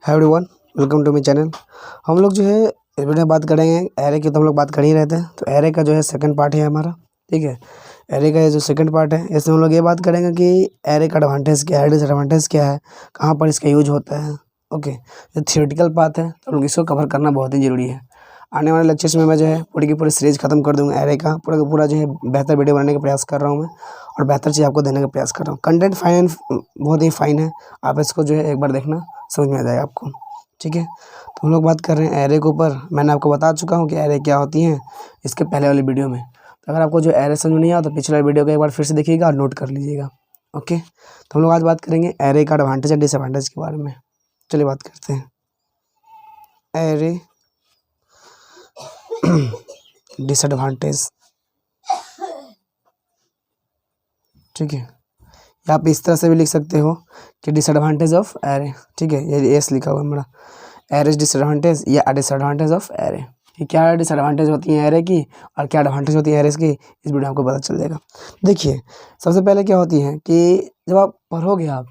Hi everyone, welcome to my channel. हम लोग जो है इस वीडियो में बात करेंगे एरे की। तो हम लोग बात कर ही रहते हैं, तो एरे का जो है सेकंड पार्ट है हमारा। ठीक है, एरे का ये जो सेकंड पार्ट है, इसमें हम लोग ये बात करेंगे कि एरे का एडवांटेज क्या है, डिसएडवांटेज क्या है, कहाँ पर इसका यूज होता है। ओके, ये थियोरेटिकल बात है, तो हम लोग इसको कवर करना बहुत ही ज़रूरी है। आने वाले लेक्चर्स में मैं जो है पूरी की पूरी सीरीज खत्म कर दूँगा एरे का पूरा जो है बेहतर वीडियो बनाने का प्रयास कर रहा हूँ मैं, और बेहतर चीज़ आपको देने का प्रयास कर रहा हूँ। कंटेंट फाइन, बहुत ही फाइन है, आप इसको जो है एक बार देखना, समझ में आ जाएगा आपको। ठीक है, तो हम लोग बात कर रहे हैं एरे के ऊपर। मैंने आपको बता चुका हूँ कि एरे क्या होती हैं इसके पहले वाली वीडियो में। तो अगर आपको जो एरे समझ में नहीं आया तो पिछला वीडियो को एक बार फिर से देखिएगा और नोट कर लीजिएगा। ओके, तो हम लोग आज बात करेंगे एरे का एडवांटेज और डिसएडवांटेज के बारे में। चलिए बात करते हैं एरे डिसएडवांटेज। ठीक है, या आप इस तरह से भी लिख सकते हो कि डिसएडवांटेज ऑफ एरे। ठीक है, ये एस लिखा हुआ है मेरा, एरे डिसएडवांटेज या डिसएडवांटेज ऑफ एरे। कि क्या डिसएडवांटेज होती है एरे की और क्या एडवांटेज होती है एरे की, इस वीडियो में आपको पता चल जाएगा। देखिए, सबसे पहले क्या होती है कि जब आप पढ़ोगे, आप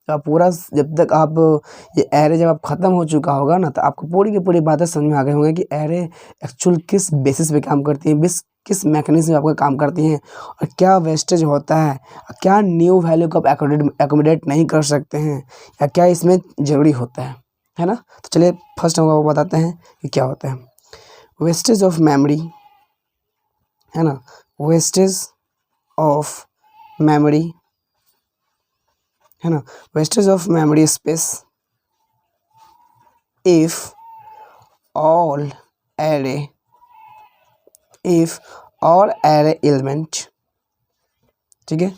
पूरा, जब तक आप ये एरे जब आप ख़त्म हो चुका होगा ना, तो आपको पूरी की पूरी बातें समझ में आ गई होंगी कि एरे एक्चुअल किस बेसिस पे काम करती है, किस मैकेनिज्म में आपका काम करती हैं, और क्या वेस्टेज होता है, क्या न्यू वैल्यू को आप एकोमोडेट नहीं कर सकते हैं, या क्या इसमें ज़रूरी होता है ना। तो चलिए फर्स्ट हम आपको बताते हैं कि क्या होता है वेस्टेज ऑफ मेमोरी, है ना। वेस्टेज ऑफ मेमोरी, है ना, wastage of memory space if all array element. ठीक है,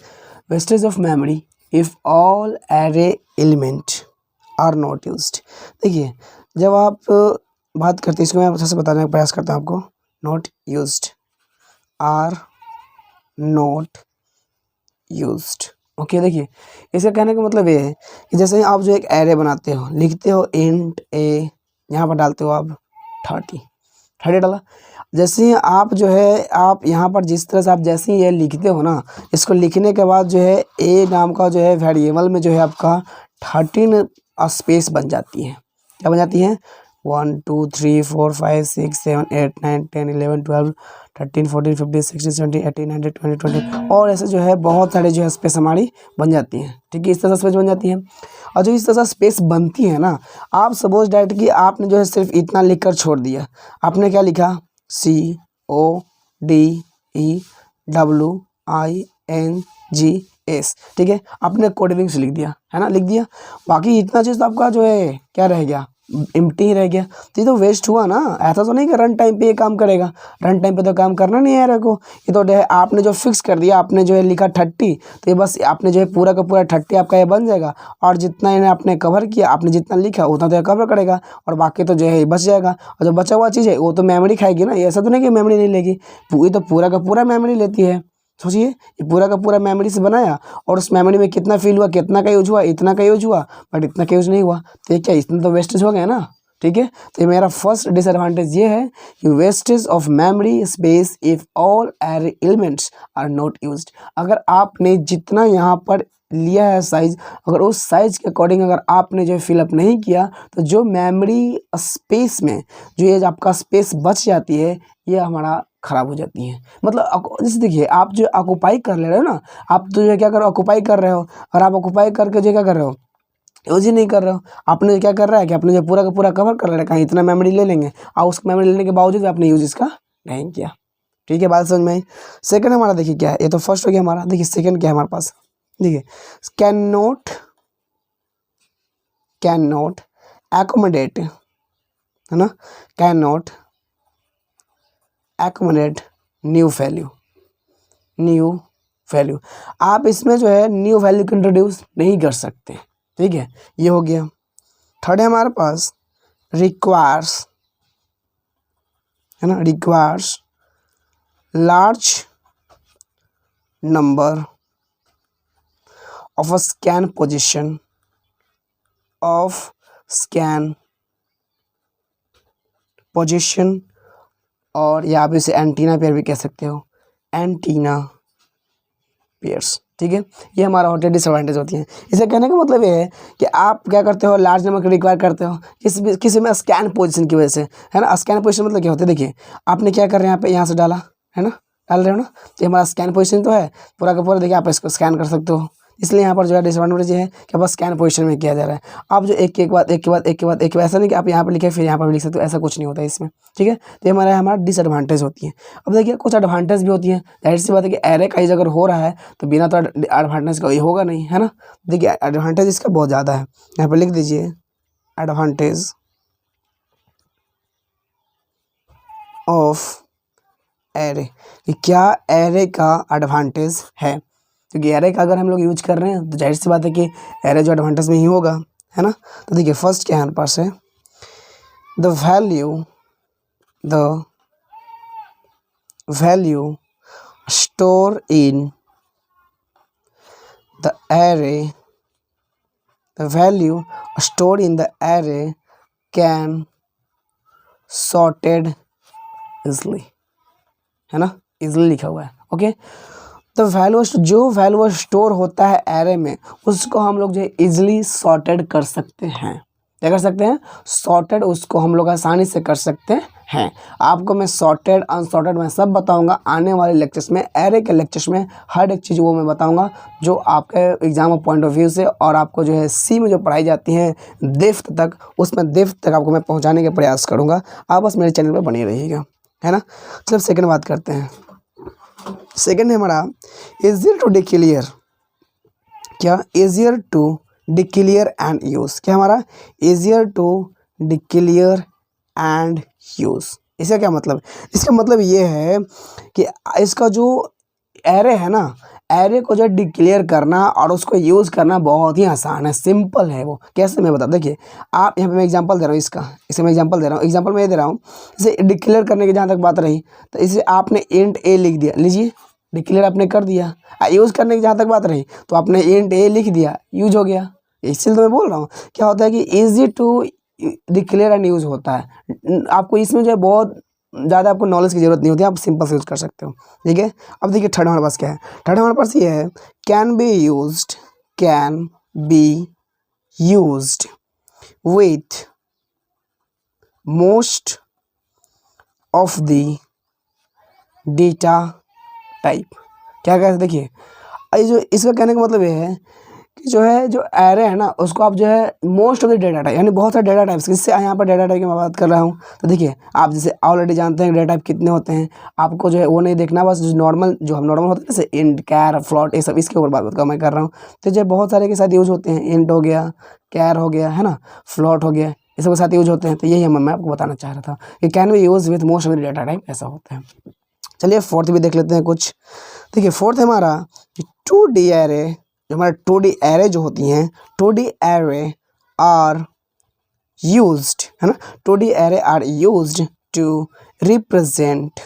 wastage of memory if all array element are not used. देखिए, जब आप बात करते हैं, इसको मैं अच्छे से बताने का प्रयास करता हूँ आपको। Not used, are not used. Okay, देखिए, इसका कहने का मतलब ये है कि जैसे ही आप जो एक एरे बनाते हो, लिखते हो इंट ए, यहाँ पर डालते हो आप 30 डाला। जैसे ही आप जो है, आप यहाँ पर जिस तरह से आप जैसे ही ये लिखते हो ना, इसको लिखने के बाद जो है ए नाम का जो है वेरिएबल में जो है आपका 13 स्पेस बन जाती है। क्या बन जाती है? 1 2 3 4 5 6 7 8 9 10 11 12 13 14 15 16 17 18 19 20 20 और ऐसे जो है बहुत सारे जो है स्पेस हमारी बन जाती हैं। ठीक है, इस तरह से स्पेस बन जाती है। और जो इस तरह से स्पेस बनती है ना, आप सपोज डैट कि आपने जो है सिर्फ इतना लिख कर छोड़ दिया। आपने क्या लिखा? CODEWINGS। ठीक है, आपने कोडिंग से लिख दिया, है ना, लिख दिया। बाकी इतना चीज़ तो आपका जो है क्या रह गया? एम्प्टी ही रह गया। तो ये तो वेस्ट हुआ ना। ऐसा तो नहीं कि रन टाइम पे ये काम करेगा, रन टाइम पे तो काम करना नहीं है एरे को। ये तो है आपने जो फिक्स कर दिया, आपने जो है लिखा 30, तो ये बस आपने जो है पूरा का पूरा 30 आपका ये बन जाएगा। और जितना इन्हें आपने कवर किया, आपने जितना लिखा उतना तो ये कवर करेगा, और बाकी तो जो है बच जाएगा। और जो बचा हुआ चीज़ है वो तो मेमोरी खाएगी ना। ऐसा तो नहीं कि मेमोरी नहीं लेगी, ये तो पूरा का पूरा मेमोरी लेती है। सोचिए, ये पूरा का पूरा मेमोरी से बनाया, और उस मेमोरी में कितना फील हुआ, कितना का यूज हुआ, इतना का यूज हुआ, बट इतना का यूज नहीं हुआ। तो ये क्या, इतना तो वेस्टेज हो गया ना। ठीक है, तो ये मेरा फर्स्ट डिसएडवांटेज ये है कि wastage of memory space if all array elements are not used. अगर आपने जितना यहाँ पर लिया है साइज, अगर उस साइज के अकॉर्डिंग अगर आपने जो फिलअप नहीं किया, तो जो मेमोरी स्पेस में जो ये आपका स्पेस बच जाती है, ये हमारा ख़राब हो जाती है। मतलब जैसे देखिए, आप जो ऑक्यूपाई कर ले रहे हो ना, आप तो जो क्या कर रहे हो, ऑक्यूपाई कर रहे हो, और आप ऑक्यूपाई करके जो क्या कर रहे हो, यूज ही नहीं कर रहे हो। आपने क्या कर रहा है कि आपने जो पूरा का पूरा कवर कर रहा है, कहीं इतना मेमोरी ले लेंगे, और उस मेमोरी लेने के बावजूद आपने यूज इसका नहीं किया। ठीक है, बात समझ में आई। सेकंड हमारा देखिए क्या है, ये तो फर्स्ट हो गया हमारा। देखिए सेकंड क्या है हमारे पास, देखिए, कैन नॉट एकोमोडेट, है ना, can not accommodate new value. आप इसमें जो है न्यू वैल्यू को इंट्रोड्यूस नहीं कर सकते। ठीक है, ये हो गया। थर्ड है हमारे पास रिक्वायर्स, है ना, requires large number of scan position, और या आप इसे एंटीना पेयर भी कह सकते हो, एंटीना पेयर्स। ठीक है, ये हमारा होता है डिसएडवांटेज होती है। इसे कहने का मतलब ये है कि आप क्या करते हो, लार्ज नंबर को रिक्वायर करते हो किसी में स्कैन पोजीशन की वजह से, है ना। स्कैन पोजीशन मतलब क्या होता है, देखिए आपने क्या कर रहे हैं यहाँ पे, यहाँ से डाला है ना, डाल रहे हो ना, तो हमारा स्कैन पोजीशन तो है पूरा का पूरा, देखिए आप इसको स्कैन कर सकते हो। इसलिए यहाँ पर जो है डिसएडवांटेज है कि बस स्कैन पोजीशन में किया जा रहा है। आप जो एक के बाद एक के बाद एक के बाद एक के बाद, ऐसा नहीं कि आप यहाँ पर लिखे फिर यहाँ पर भी लिख सकते हो, ऐसा कुछ नहीं होता है इसमें, ठीक है। तो ये हमारा डिसएडवांटेज होती है। अब देखिए कुछ एडवांटेज भी होती है, जाहिर सी बात है कि एरे का अगर हो रहा है तो बिना तो एडवांटेज का ये होगा नहीं, है ना। देखिए एडवांटेज इसका बहुत ज़्यादा है, यहाँ पर लिख दीजिए एडवांटेज ऑफ एरे, कि क्या एरे का एडवांटेज है, क्योंकि एरे का अगर हम लोग यूज कर रहे हैं तो जाहिर सी बात है कि एरे जो एडवांटेज में ही होगा, है ना। तो देखिए फर्स्ट क्या है हमारे पास है, the value store in the array, the value store in the array can sorted easily, है ना, इजली लिखा हुआ है, ओके। तो जो वैल्यू स्टोर होता है एरे में, उसको हम लोग जो है इजली सॉर्टेड कर सकते हैं। क्या कर सकते हैं, सॉर्टेड, उसको हम लोग आसानी से कर सकते हैं। आपको मैं सॉर्टेड अनसॉर्टेड मैं सब बताऊंगा आने वाले लेक्चर्स में, एरे के लेक्चर्स में हर एक चीज़ वो मैं बताऊंगा जो आपके एग्जाम पॉइंट ऑफ व्यू से, और आपको जो है सी में जो पढ़ाई जाती है डेप्थ तक, उसमें डेप्थ तक आपको मैं पहुँचाने के प्रयास करूँगा। आप बस मेरे चैनल पर बने रहिएगा, है ना। चलो सेकेंड बात करते हैं। सेकेंड है हमारा इजियर टू डिक्लेयर, क्या easier to declare and use, क्या हमारा easier to declare and use. इसका क्या मतलब, इसका मतलब ये है कि इसका जो एरे है ना, एरे को जो डिक्लेयर करना और उसको यूज़ करना बहुत ही आसान है, सिंपल है। वो कैसे मैं बता, देखिए आप यहाँ पे मैं एग्जांपल दे रहा हूँ इसे मैं एग्जांपल दे रहा हूँ। एग्जांपल मैं ये दे रहा हूँ, इसे डिक्लेयर करने की जहाँ तक बात रही, तो इसे आपने इंट ए लिख दिया, लीजिए डिक्लेयर आपने कर दिया। यूज़ करने की जहाँ तक बात रही तो आपने इंट ए लिख दिया, यूज हो गया। इसलिए तो मैं बोल रहा हूँ क्या होता है कि easy to declare and use होता है। आपको इसमें जो है बहुत ज़्यादा आपको नॉलेज की ज़रूरत नहीं होती, आप सिंपल से यूज़ कर सकते हो, ठीक है। अब देखिए थर्ड हमारे पास क्या है, थर्ड हमारे पास ये है can be used with most of the data type. क्या कहते हैं, देखिए जो इसका कहने का मतलब ये है कि जो एरे है ना, उसको आप जो है most of the data type, यानी बहुत सारे डेटा टाइप्स, इससे यहाँ पर डेटा टाइप की मैं बात कर रहा हूँ। तो देखिए आप जैसे ऑलरेडी जानते हैं डेटा टाइप कितने होते हैं, आपको जो है वो नहीं देखना, बस जो हम नॉर्मल होते हैं जैसे इंट, कैर, फ्लोट, ये सब इसके ऊपर बात मैं कर रहा हूँ। तो जो बहुत सारे के साथ यूज होते हैं, इंट हो गया, कैर हो गया, है ना, फ्लोट हो गया, ये सब के साथ यूज होते हैं। तो यही मैं आपको बताना चाह रहा था कि can be use with most of the data type, ऐसा होता है। चलिए फोर्थ भी देख लेते हैं कुछ। देखिए फोर्थ है हमारा 2D एरे, जो हमारा 2D एरे जो होती हैं, 2D एरे आर यूज्ड, है ना, 2D array are used to represent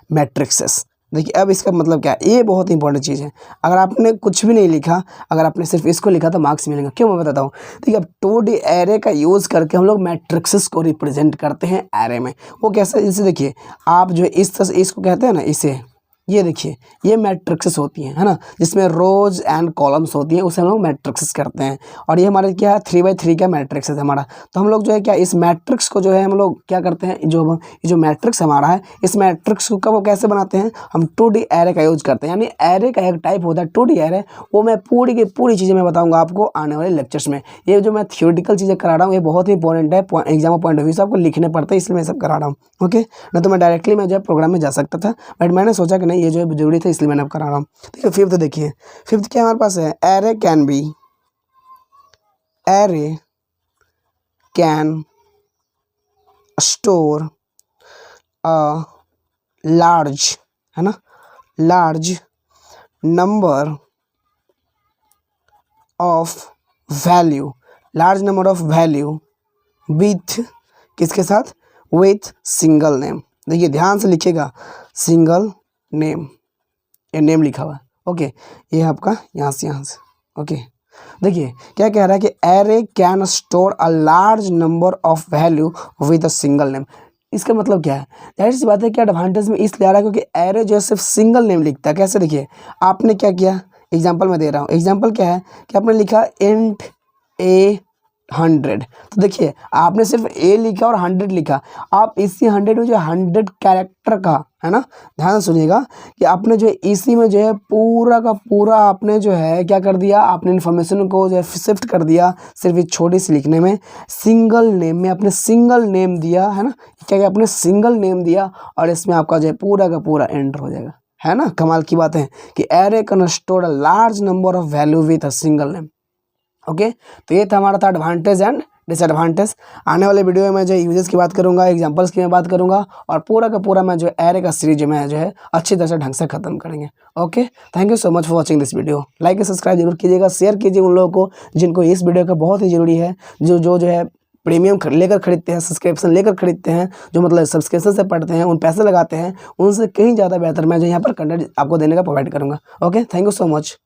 matrices. देखिए अब इसका मतलब क्या है, ये बहुत इंपॉर्टेंट चीज़ है। अगर आपने कुछ भी नहीं लिखा, अगर आपने सिर्फ इसको लिखा तो मार्क्स मिलेंगे। क्यों, मैं बताता हूँ। देखिए अब 2D एरे का यूज़ करके हम लोग मैट्रिक्सेस को रिप्रेजेंट करते हैं एरे में। वो कैसे, जैसे देखिए आप जो इस तरह से इसको कहते हैं ना, इसे ये देखिए ये मैट्रिक्सेस होती हैं, है ना, जिसमें रोज एंड कॉलम्स होती हैं, उसे हम लोग मैट्रिक्सेस करते हैं। और ये हमारे क्या है 3x3 का मैट्रिक्स है हमारा। तो हम लोग जो है क्या इस मैट्रिक्स को जो है हम लोग क्या करते हैं, जो मैट्रिक्स हमारा है, इस मैट्रिक्स को वो कैसे बनाते हैं, हम 2D एरे का यूज करते हैं। यानी एरे का एक टाइप होता है 2D एरे, वो मैं पूरी की पूरी चीज़ें मैं बताऊँगा आपको आने वाले लेक्चर्स में। ये जो मैं थियोरेटिकल चीज़ें करा रहा हूँ ये बहुत ही इंपॉर्टेंट है, एग्जाम पॉइंट ऑफ व्यू से आपको लिखने पड़ते हैं, इसलिए मैं सब करा रहा हूँ, ओके। ना तो मैं डायरेक्टली मैं जो है प्रोग्राम में जा सकता था, बट मैंने सोचा कि नहीं ये जो है जरूरी था, इसलिए मैंने अब करा रहा हूँ। देखिए फिफ्थ देखिए, फिफ्थ क्या हमारे पास है, array can store a large, है ना, large number of value with किसके साथ, विथ सिंगल नेम। देखिए ध्यान से लिखिएगा, सिंगल नेम, ये नेम लिखा हुआ है, ओके। ये आपका यहाँ से ओके। देखिए क्या कह रहा है कि array can store a large number of value with a single name. इसका मतलब क्या है, जाहिर सी बात है कि एडवांटेज में इसलिए आ रहा है क्योंकि एरे जो है सिर्फ सिंगल नेम लिखता है। कैसे, देखिए आपने क्या किया, एग्जांपल मैं दे रहा हूँ, एग्जांपल क्या है कि आपने लिखा इंट ए 100, तो देखिए आपने सिर्फ ए लिखा और 100 लिखा, आप इसी 100 में जो 100 कैरेक्टर का है ना, ध्यान सुनिएगा कि आपने जो इसी में जो है पूरा का पूरा आपने जो है क्या कर दिया, आपने इन्फॉर्मेशन को जो है शिफ्ट कर दिया सिर्फ एक छोटी सी लिखने में, सिंगल नेम में आपने सिंगल नेम दिया है ना, क्या क्या आपने सिंगल नेम दिया और इसमें आपका जो है पूरा का पूरा एंटर हो जाएगा, है ना। कमाल की बात है कि array can store a large number of value with a single name. Okay, तो ये था हमारा था एडवांटेज एंड डिसएडवांटेज। आने वाले वीडियो में मैं जो यूजेस की बात करूंगा, एग्जांपल्स की मैं बात करूंगा और पूरा का पूरा मैं जो एरे का सीरीज में जो है अच्छी तरह से ढंग से खत्म करेंगे। Okay, thank you so much for watching this video. Like और सब्सक्राइब जरूर कीजिएगा, शेयर कीजिए उन लोगों को जिनको इस वीडियो का बहुत ही जरूरी है, जो है प्रीमियम लेकर खरीदते हैं, सब्सक्रिप्शन लेकर खरीदते हैं, जो मतलब सब्सक्रिप्शन से पढ़ते हैं, उन पैसे लगाते हैं, उनसे कहीं ज़्यादा बेहतर मैं जो यहाँ पर कंटेंट आपको देने का प्रोवाइड करूँगा। Okay, thank you so much.